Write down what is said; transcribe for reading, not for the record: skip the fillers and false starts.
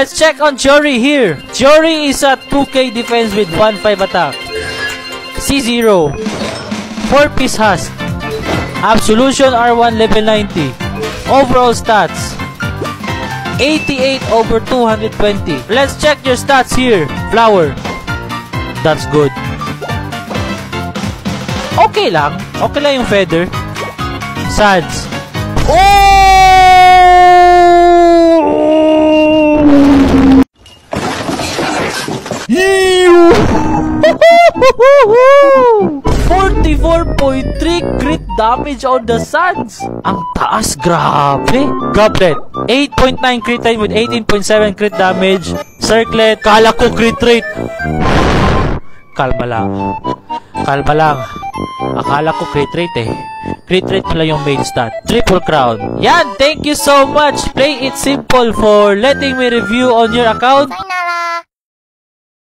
Let's check on Jory here. Jory is a 2k defense with 1.5 attack. C0. 4-piece husk. Absolution R1 level 90. Overall stats 88 over 220. Let's check your stats here. Flower. That's good. Okay lang. Okay lang yung feather. Sads. Oh! 44.3 crit damage on the Sads. Ang taas, grabe. Goblet, 8.9 crit rate with 18.7 crit damage. Circlet, kala ko crit rate. Kalma lang. Kalma lang. Akala ko crit rate eh. Crit rate pala yung main stat. Triple crown. Yan, thank you so much. Play it simple for letting me review on your account.